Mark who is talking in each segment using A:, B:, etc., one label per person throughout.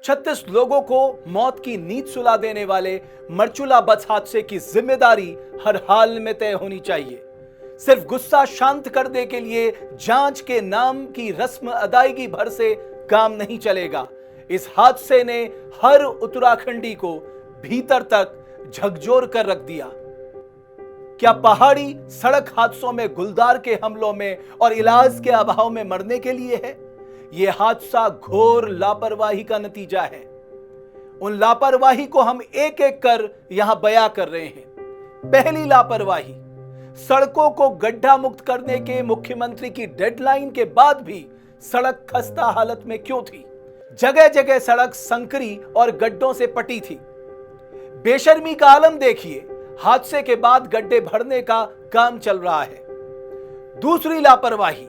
A: 36 लोगों को मौत की नींद सुला देने वाले मरचुला बस हादसे की जिम्मेदारी हर हाल में तय होनी चाहिए। सिर्फ गुस्सा शांत करने के लिए जांच के नाम की रस्म अदायगी भर से काम नहीं चलेगा। इस हादसे ने हर उत्तराखंडी को भीतर तक झकझोर कर रख दिया। क्या पहाड़ी सड़क हादसों में गुलदार के हमलों में और इलाज के अभाव में मरने के लिए है? यह हादसा घोर लापरवाही का नतीजा है। उन लापरवाही को हम एक एक कर यहां बयां कर रहे हैं। पहली लापरवाही, सड़कों को गड्ढा मुक्त करने के मुख्यमंत्री की डेडलाइन के बाद भी सड़क खस्ता हालत में क्यों थी? जगह जगह सड़क संकरी और गड्ढों से पटी थी। बेशर्मी का आलम देखिए, हादसे के बाद गड्ढे भरने का काम चल रहा है। दूसरी लापरवाही,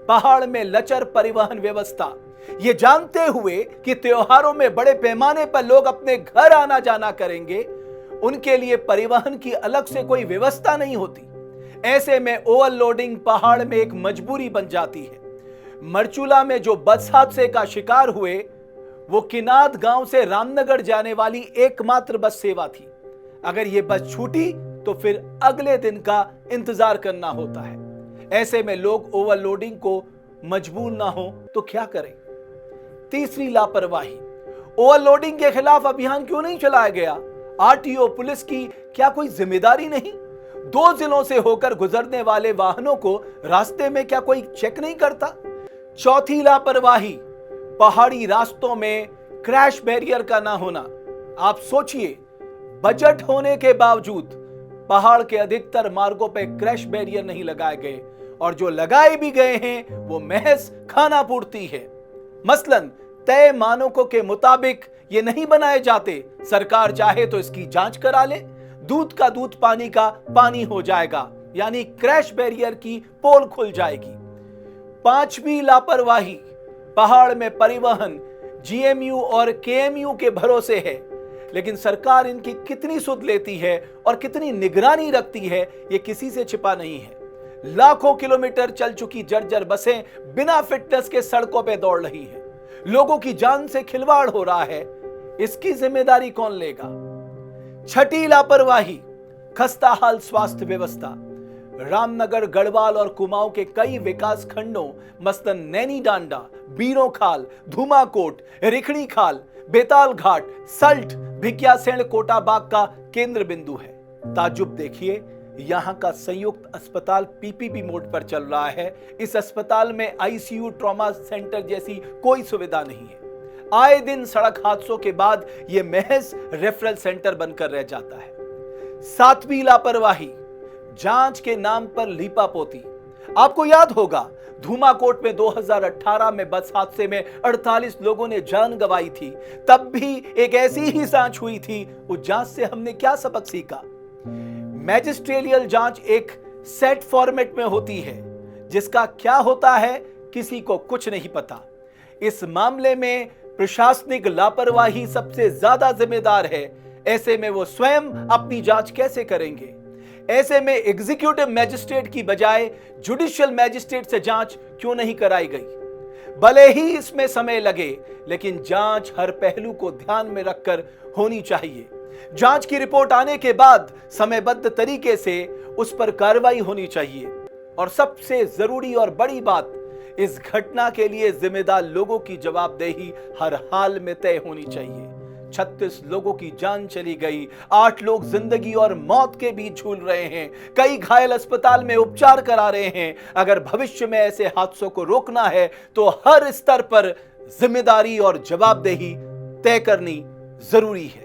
A: पहाड़ में लचर परिवहन व्यवस्था। यह जानते हुए कि त्योहारों में बड़े पैमाने पर लोग अपने घर आना जाना करेंगे, उनके लिए परिवहन की अलग से कोई व्यवस्था नहीं होती। ऐसे में ओवरलोडिंग पहाड़ में एक मजबूरी बन जाती है। मरचुला में जो बस हादसे का शिकार हुए, वो किनाद गांव से रामनगर जाने वाली एकमात्र बस सेवा थी। अगर यह बस छूटी तो फिर अगले दिन का इंतजार करना होता है। ऐसे में लोग ओवरलोडिंग को मजबूर ना हो तो क्या करें? तीसरी लापरवाही, ओवरलोडिंग के खिलाफ अभियान क्यों नहीं चलाया गया? आरटीओ पुलिस की क्या कोई जिम्मेदारी नहीं? 2 जिलों से होकर गुजरने वाले वाहनों को रास्ते में क्या कोई चेक नहीं करता? चौथी लापरवाही, पहाड़ी रास्तों में क्रैश बैरियर का ना होना। आप सोचिए, बजट होने के बावजूद पहाड़ के अधिकतर मार्गों पर क्रैश बैरियर नहीं लगाए गए, और जो लगाए भी गए हैं वो महज खाना पूर्ति है। मसलन तय मानकों के मुताबिक ये नहीं बनाए जाते। सरकार चाहे तो इसकी जांच करा ले, दूध का दूध पानी का पानी हो जाएगा, यानी क्रैश बैरियर की पोल खुल जाएगी। पांचवी लापरवाही, पहाड़ में परिवहन जीएमयू और केएमयू के भरोसे है, लेकिन सरकार इनकी कितनी सुध लेती है और कितनी निगरानी रखती है, यह किसी से छिपा नहीं है। लाखों किलोमीटर चल चुकी जर्जर बसें बिना फिटनेस के सड़कों पर दौड़ रही हैं। लोगों की जान से खिलवाड़ हो रहा है, इसकी जिम्मेदारी कौन लेगा? छठी लापरवाही, खस्ताहाल स्वास्थ्य व्यवस्था। रामनगर, गढ़वाल और कुमाऊं के कई विकास खंडों मसलन नैनी डांडा, बीरों खाल, धूमाकोट, रिखड़ी खाल, बेताल घाट, सल्ट, भिकियासेन, कोटाबाग का केंद्र बिंदु है। ताजुब देखिए, यहां का संयुक्त अस्पताल पीपीपी मोड पर चल रहा है। इस अस्पताल में आईसीयू, ट्रॉमा सेंटर जैसी कोई सुविधा नहीं है। आए दिन सड़क हादसों के बाद यह महज रेफरल सेंटर बनकर रह जाता है। सातवीं लापरवाही, जांच के नाम पर लीपापोती। आपको याद होगा, धूमाकोट में 2018 में बस हादसे में 48 लोगों ने जान गंवाई थी। तब भी एक ऐसी ही जांच हुई थी। उस जांच से हमने क्या सबक सीखा? मैजिस्ट्रियल जांच एक सेट फॉर्मेट में होती है, जिसका क्या होता है किसी को कुछ नहीं पता। इस मामले में प्रशासनिक लापरवाही सबसे ज्यादा जिम्मेदार है। ऐसे में वो स्वयं अपनी जांच कैसे करेंगे? ऐसे में एग्जीक्यूटिव मैजिस्ट्रेट की बजाय जुडिशियल मैजिस्ट्रेट से जांच क्यों नहीं कराई गई? भले ही इसमें समय लगे, लेकिन जांच हर पहलू को ध्यान में रखकर होनी चाहिए। जांच की रिपोर्ट आने के बाद समयबद्ध तरीके से उस पर कार्रवाई होनी चाहिए। और सबसे जरूरी और बड़ी बात, इस घटना के लिए जिम्मेदार लोगों की जवाबदेही हर हाल में तय होनी चाहिए। 36 लोगों की जान चली गई, 8 लोग जिंदगी और मौत के बीच झूल रहे हैं, कई घायल अस्पताल में उपचार करा रहे हैं। अगर भविष्य में ऐसे हादसों को रोकना है तो हर स्तर पर जिम्मेदारी और जवाबदेही तय करनी जरूरी है।